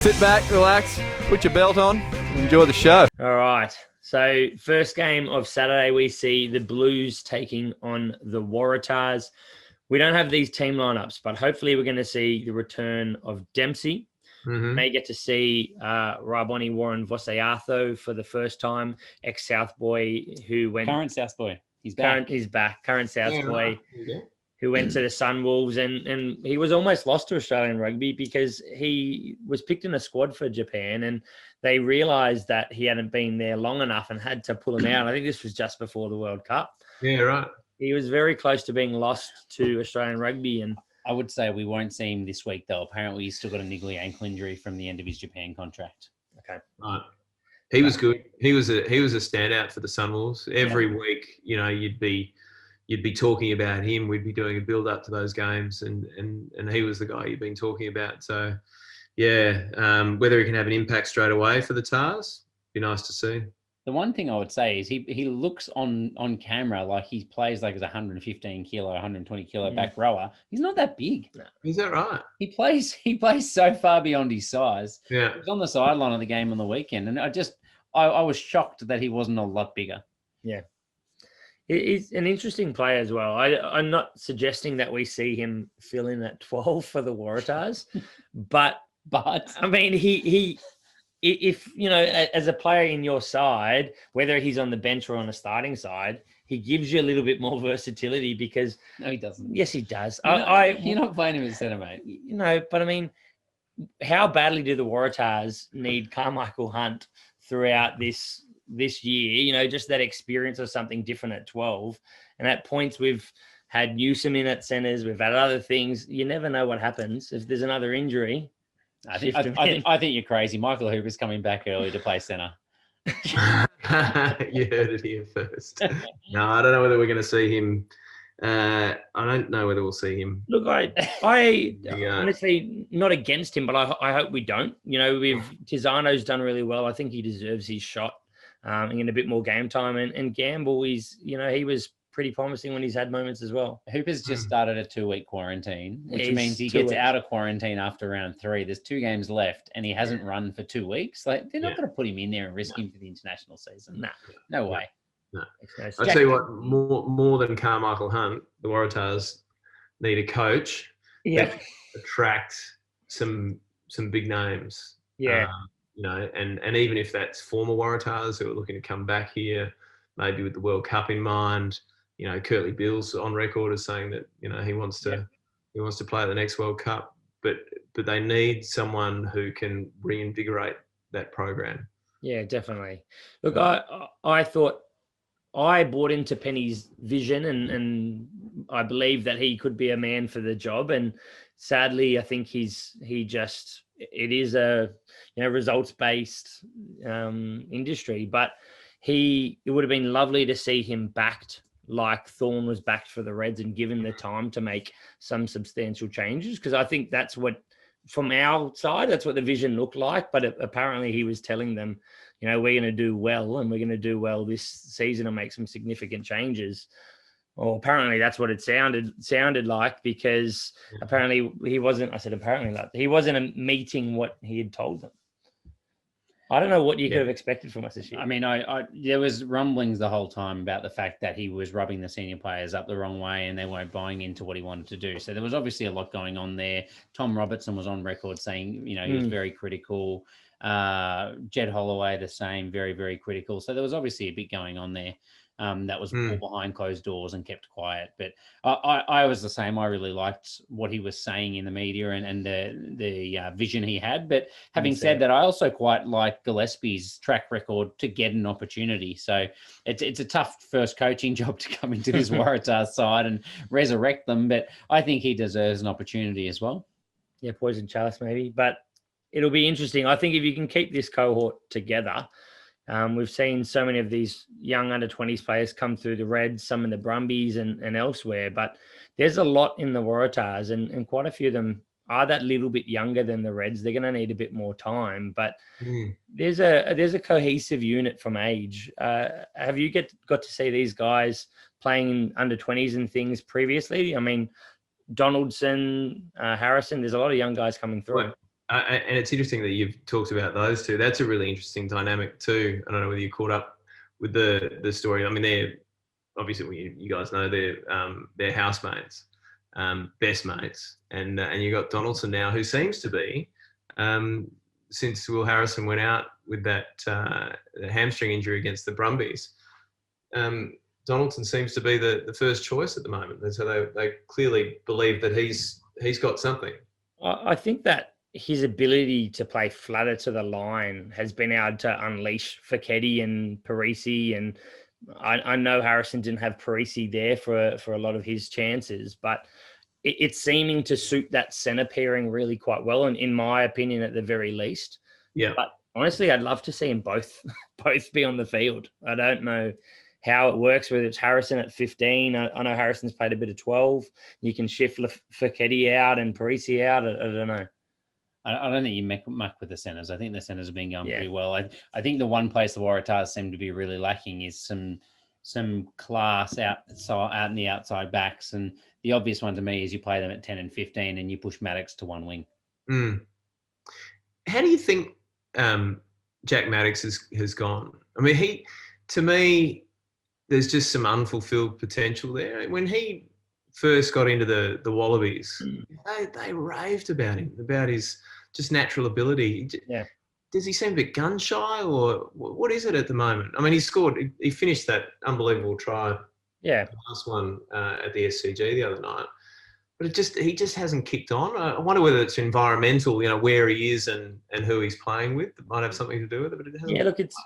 Sit back, relax, put your belt on, and enjoy the show. All right. So first game of Saturday, we see the Blues taking on the Waratahs. We don't have these team lineups, but hopefully we're going to see the return of Dempsey. Mm-hmm. May get to see Raboni Warren Vosayato for the first time, ex-South boy who went... Current South boy. He's back. He's back. Current South boy. Right. Who went to the Sunwolves, and he was almost lost to Australian rugby because he was picked in a squad for Japan, and they realised that he hadn't been there long enough and had to pull him out. I think this was just before the World Cup. Yeah, right. He was very close to being lost to Australian rugby, and I would say we won't see him this week, though. Apparently, he's still got a niggly ankle injury from the end of his Japan contract. Okay, right. He was good. He was a standout for the Sunwolves. Every week, you know, you'd be talking about him. We'd be doing a build up to those games, and he was the guy you've been talking about. So, yeah, whether he can have an impact straight away for the Tars, be nice to see. The one thing I would say is he looks on camera like he plays like as a 115 kilo, 120 kilo back rower. He's not that big. No. Is that right? He plays so far beyond his size. Yeah. He was on the sideline of the game on the weekend, and I was shocked that he wasn't a lot bigger. Yeah. He's an interesting player as well. I'm not suggesting that we see him fill in at 12 for the Waratahs, but I mean, if you know, as a player in your side, whether he's on the bench or on the starting side, he gives you a little bit more versatility because... No, he doesn't. Yes, he does. You're not playing him as centre, mate. You know, but I mean, how badly do the Waratahs need Carmichael Hunt throughout this year? You know, just that experience of something different at 12. And at points we've had Newsom in at centres, we've had other things. You never know what happens. If there's another injury... I think you're crazy. Michael Hooper's coming back early to play centre. You heard it here first. No, I don't know whether we're going to see him. I don't know whether we'll see him. Look, I honestly not against him, but I hope we don't. You know, Tizano's done really well. I think he deserves his shot and a bit more game time. And Gamble, he was pretty promising when he's had moments as well. Hooper's just started a 2-week quarantine, which means he 2 gets weeks. out of quarantine after round 3. There's 2 games left, and he hasn't run for 2 weeks. Like, they're not going to put him in there and risk him for the international season. No way. No. I'll tell you what, more than Carmichael Hunt, the Waratahs need a coach that attracts some big names. Yeah. You know, and even if that's former Waratahs who are looking to come back here, maybe with the World Cup in mind. You know, Curtly Bill's on record as saying that, you know, he wants to play at the next World Cup, but they need someone who can reinvigorate that program. Yeah, definitely. Look, I thought I bought into Penny's vision and I believe that he could be a man for the job. And sadly, I think it is a, you know, results-based industry, but it would have been lovely to see him backed like Thorne was backed for the Reds and given the time to make some substantial changes. Because I think that's what, from our side, that's what the vision looked like. But apparently he was telling them, you know, we're going to do well and we're going to do well this season and make some significant changes. Well, apparently that's what it sounded like, because apparently he wasn't meeting what he had told them. I don't know what you could have expected from us this year. I mean, there was rumblings the whole time about the fact that he was rubbing the senior players up the wrong way and they weren't buying into what he wanted to do. So there was obviously a lot going on there. Tom Robertson was on record saying, you know, he was very critical. Jed Holloway, the same, very, very critical. So there was obviously a bit going on there. That was all behind closed doors and kept quiet. But I was the same. I really liked what he was saying in the media and the vision he had. But having said that, I also quite like Gillespie's track record to get an opportunity. So it's a tough first coaching job to come into his Waratahs side and resurrect them. But I think he deserves an opportunity as well. Yeah, poison chalice maybe. But it'll be interesting. I think if you can keep this cohort together, we've seen so many of these young under-20s players come through the Reds, some in the Brumbies and elsewhere, but there's a lot in the Waratahs and quite a few of them are that little bit younger than the Reds. They're going to need a bit more time, but there's a cohesive unit from age. Have you got to see these guys playing in under-20s and things previously? I mean, Donaldson, Harrison, there's a lot of young guys coming through. And it's interesting that you've talked about those two. That's a really interesting dynamic too. I don't know whether you caught up with the story. I mean, they're obviously, you guys know they're housemates, best mates, and you got Donaldson now, who seems to be, since Will Harrison went out with that hamstring injury against the Brumbies, Donaldson seems to be the first choice at the moment, and so they clearly believe that he's got something. I think that his ability to play flatter to the line has been able to unleash Fekete and Parisi, and I know Harrison didn't have Parisi there for a lot of his chances, but it's seeming to suit that centre pairing really quite well, and in my opinion, at the very least. Yeah. But honestly, I'd love to see them both be on the field. I don't know how it works, whether it's Harrison at 15. I know Harrison's played a bit of 12. You can shift Fekete out and Parisi out. I don't know. I don't think you muck with the centres. I think the centres have been going pretty well. I think the one place the Waratahs seem to be really lacking is some class out in the outside backs. And the obvious one to me is you play them at 10 and 15 and you push Maddox to one wing. Mm. How do you think Jack Maddox has gone? I mean, to me, there's just some unfulfilled potential there. When he first got into the Wallabies, they raved about him, about his just natural ability. Yeah. Does he seem a bit gun shy, or what is it at the moment? I mean, he finished that unbelievable try, the last one at the SCG the other night, but he just hasn't kicked on. I wonder whether it's environmental, where he is and who he's playing with, that might have something to do with it. But it hasn't. Yeah, look, it's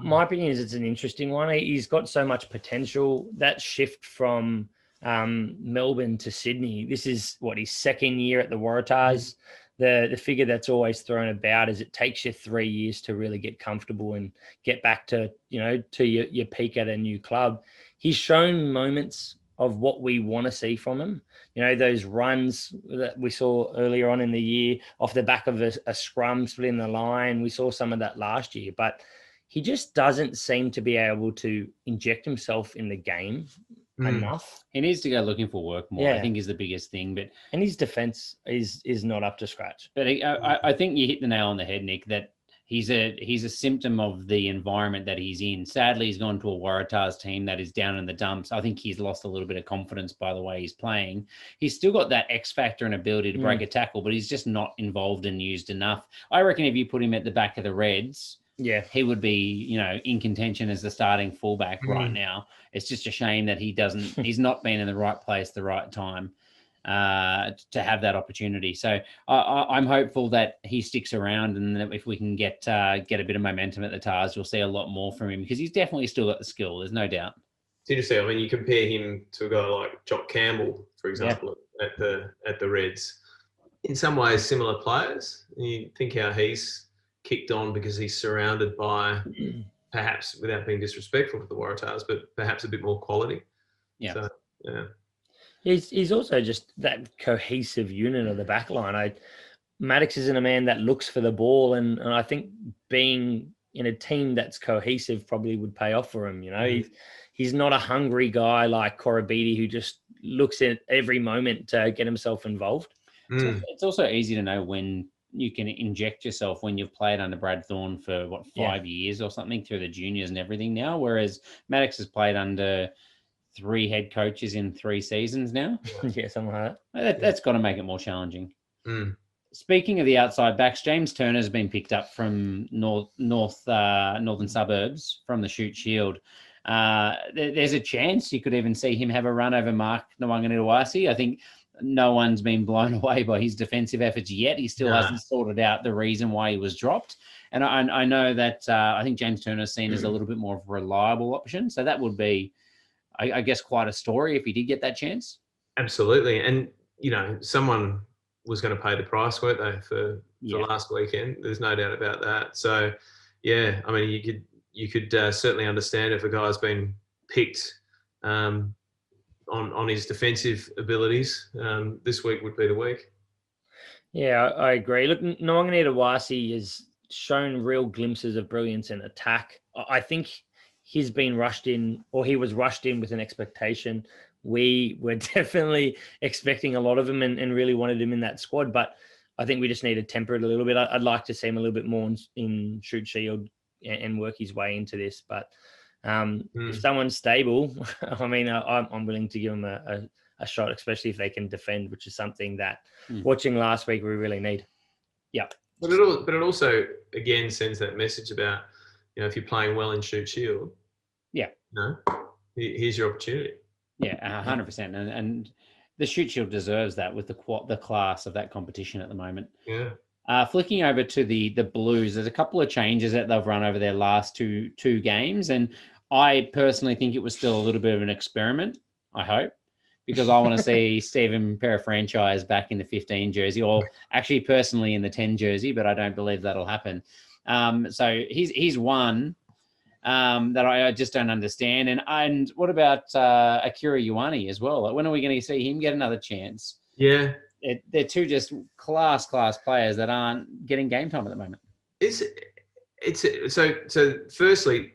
my opinion is it's an interesting one. He's got so much potential. That shift from Melbourne to Sydney, this is his second year at the Waratahs. The figure that's always thrown about is it takes you 3 years to really get comfortable and get back to your peak at a new club. He's shown moments of what we want to see from him. Those runs that we saw earlier on in the year off the back of a scrum splitting the line. We saw some of that last year, but he just doesn't seem to be able to inject himself in the game enough. He needs to go looking for work more, I think, is the biggest thing. And his defense is not up to scratch. But I think you hit the nail on the head, Nick, that he's a symptom of the environment that he's in. Sadly, he's gone to a Waratahs team that is down in the dumps. I think he's lost a little bit of confidence by the way he's playing. He's still got that X factor and ability to break a tackle, but he's just not involved and used enough. I reckon if you put him at the back of the Reds, he would be, in contention as the starting fullback right now. It's just a shame that he's not been in the right place, the right time to have that opportunity. So I'm hopeful that he sticks around, and that if we can get a bit of momentum at the Tars, we'll see a lot more from him, because he's definitely still got the skill. There's no doubt. It's interesting. I mean, you compare him to a guy like Jock Campbell, for example, at the Reds. In some ways, similar players. You think how he's kicked on because he's surrounded by, perhaps without being disrespectful to the Waratahs, but perhaps a bit more quality. Yeah. So, yeah. He's also just that cohesive unit of the back line. Maddox isn't a man that looks for the ball, and I think being in a team that's cohesive probably would pay off for him. He's not a hungry guy like Korobidi who just looks at every moment to get himself involved. It's also easy to know when you can inject yourself when you've played under Brad Thorne for 5 years or something through the juniors and everything now, whereas Maddox has played under 3 head coaches in 3 seasons now. Something like that. That's got to make it more challenging. Speaking of the outside backs, James Turner has been picked up from northern suburbs from the Shute Shield. There's a chance you could even see him have a run over Mark Nwanganitawasi. I think no one's been blown away by his defensive efforts yet. He still hasn't sorted out the reason why he was dropped. And I know that I think James Turner is seen as a little bit more of a reliable option. So that would be, I guess, quite a story if he did get that chance. Absolutely. And, someone was going to pay the price, weren't they, for last weekend? There's no doubt about that. So, I mean, you could certainly understand if a guy's been picked on his defensive abilities. This week would be the week. Yeah, I agree. Look, Nwanganitawasi has shown real glimpses of brilliance in attack. I think he was rushed in with an expectation. We were definitely expecting a lot of him and really wanted him in that squad. But I think we just need to temper it a little bit. I'd like to see him a little bit more in shoot shield and work his way into this. But if someone's stable, I mean, I'm willing to give him a shot, especially if they can defend, which is something that watching last week we really need. Yeah. But it also again sends that message about, if you're playing well in shoot shield, here's your opportunity. Yeah, 100%. And the shoot shield deserves that with the class of that competition at the moment. Yeah. Flicking over to the Blues, there's a couple of changes that they've run over their last two games, and I personally think it was still a little bit of an experiment. I hope, because I want to see Stephen Perifranchise back in the 15 jersey, or actually personally in the 10 jersey, but I don't believe that'll happen. So he's one that I just don't understand. And what about Akira Ioane as well? Like, when are we going to see him get another chance? Yeah. They're two just class players that aren't getting game time at the moment. So firstly,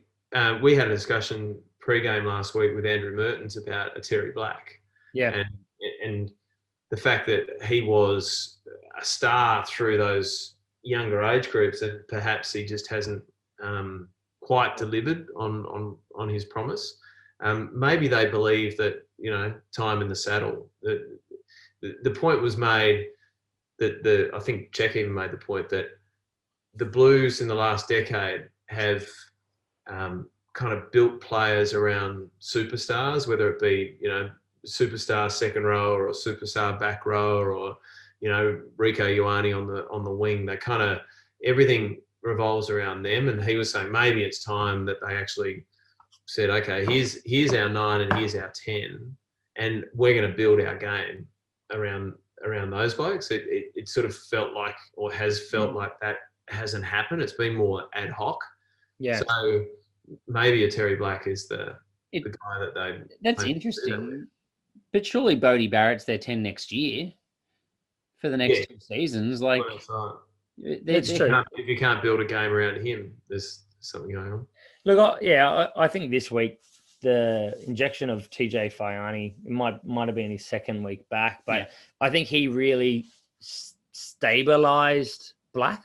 we had a discussion pre-game last week with Andrew Mertens about a Terry Black. Yeah. And the fact that he was a star through those younger age groups, and perhaps he just hasn't quite delivered on his promise. Maybe they believe that, time in the saddle. The point was made that I think Jack even made the point that the Blues in the last decade have kind of built players around superstars, whether it be, superstar second row or a superstar back row, or, Rico Ioane on the wing. They kind of, everything revolves around them. And he was saying maybe it's time that they actually said, okay, here's our 9 and here's our 10, and we're going to build our game around those blokes. It sort of felt like, or has felt like, that hasn't happened. It's been more ad hoc. Yeah. So maybe a Terry Black is the guy that they. That's interesting. But surely Bodie Barrett's their 10 next year for the next 2 seasons. Like, it's true. If you can't build a game around him, there's something going on. Look, I think this week the injection of TJ Faiani might have been his second week back, but I think he really stabilized Black.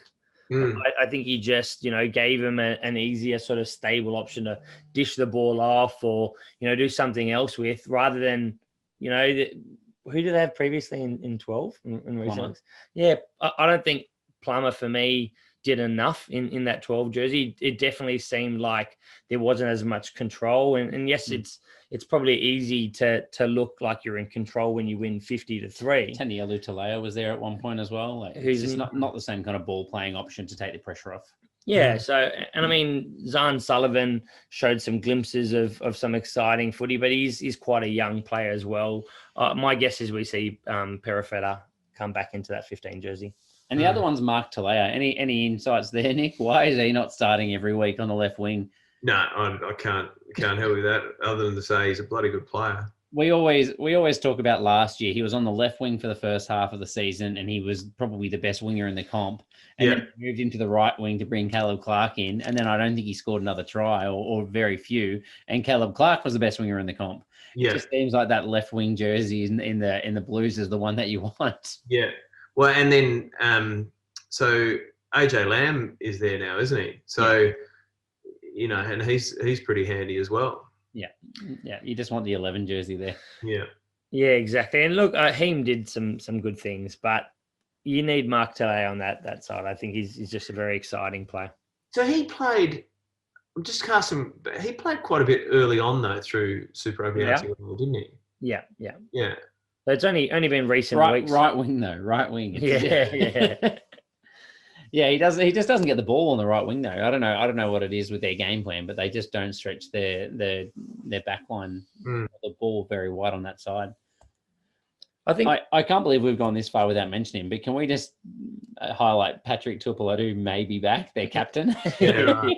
I think he just, gave him an easier sort of stable option to dish the ball off or, do something else with, rather than, who did they have previously in 12 in recent? Yeah, I don't think Plummer for me did enough in that 12 jersey. It definitely seemed like there wasn't as much control. And yes, it's probably easy to look like you're in control when you win 50-3. Tanielu Taleo was there at one point as well. Like, who's just not the same kind of ball playing option to take the pressure off. Yeah. So, and I mean, Zahn Sullivan showed some glimpses of some exciting footy, but he's quite a young player as well. My guess is we see Perifetta come back into that 15 jersey. And the other one's Mark Taleo. Any insights there, Nick? Why is he not starting every week on the left wing? No, I can't help with that, other than to say he's a bloody good player. We always talk about last year. He was on the left wing for the first half of the season, and he was probably the best winger in the comp. And then he moved into the right wing to bring Caleb Clark in, and then I don't think he scored another try, or very few. And Caleb Clark was the best winger in the comp. Yeah. It just seems like that left wing jersey in the Blues is the one that you want. Yeah. Well, and then so AJ Lamb is there now, isn't he? So and he's pretty handy as well. Yeah. You just want the 11 jersey there. Yeah. Yeah, exactly. And look, Heem did some good things, but you need Mark Taleo on that side. I think he's just a very exciting player. So he played. I'm just casting. He played quite a bit early on though through Super Rugby, didn't he? Yeah. So it's only been recent weeks. Right wing though. Right wing. Yeah. Yeah, he does. He just doesn't get the ball on the right wing though. I don't know what it is with their game plan, but they just don't stretch their back line, the ball very wide on that side. I think I can't believe we've gone this far without mentioning him, but can we just highlight Patrick Tuipulotu may be back, their captain? Yeah, right.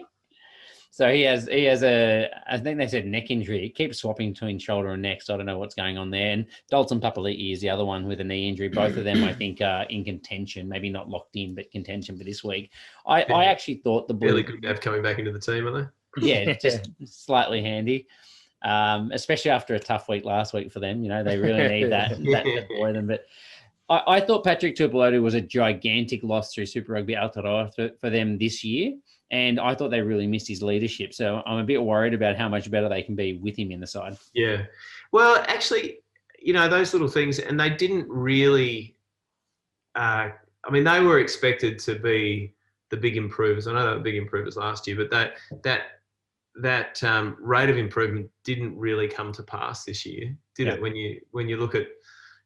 So he has I think they said neck injury. It keeps swapping between shoulder and neck, so I don't know what's going on there. And Dalton Papali'i is the other one with a knee injury. Both of them, I think, are in contention, maybe not locked in, but contention for this week. I actually thought the Blues... Really good to have coming back into the team, are they? Yeah, just slightly handy, especially after a tough week last week for them. They really need that to buoy them. But I thought Patrick Tuipulotu was a gigantic loss through Super Rugby Aotearoa for them this year, and I thought they really missed his leadership. So I'm a bit worried about how much better they can be with him in the side. Yeah. Well, actually, those little things, and they didn't really. I mean, they were expected to be the big improvers. I know they were big improvers last year, but that rate of improvement didn't really come to pass this year, did it? When you look at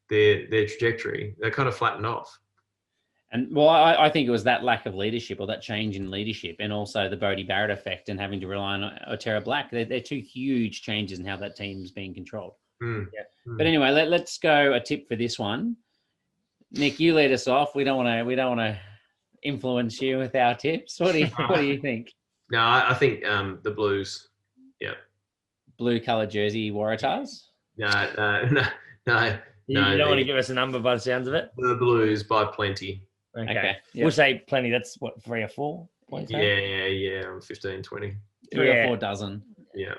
their trajectory, they kind of flattened off. And well, I think it was that lack of leadership or that change in leadership, and also the Bodie Barrett effect and having to rely on Otera Black. They're two huge changes in how that team's being controlled. But anyway, let's go a tip for this one. Nick, you lead us off. We don't want to influence you with our tips. What do you think? No, I think the Blues. Yeah. Blue coloured jersey Waratahs? No. You don't want to give us a number by the sounds of it? The Blues by plenty. Okay. We'll say plenty. That's what, 3 or 4 points? Yeah. 15, 20. 3 or 4 dozen. Yeah.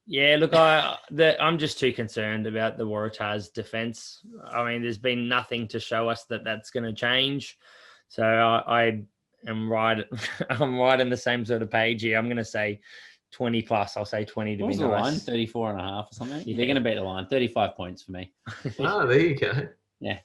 Yeah, look, I'm just too concerned about the Waratahs' defence. I mean, there's been nothing to show us that that's going to change. So I am right. I'm right in the same sort of page here. I'm going to say 20 plus. I'll say 20 to What be was the nice. line? 34 and a half or something? Yeah. They're going to beat the line. 35 points for me. Oh, there you go.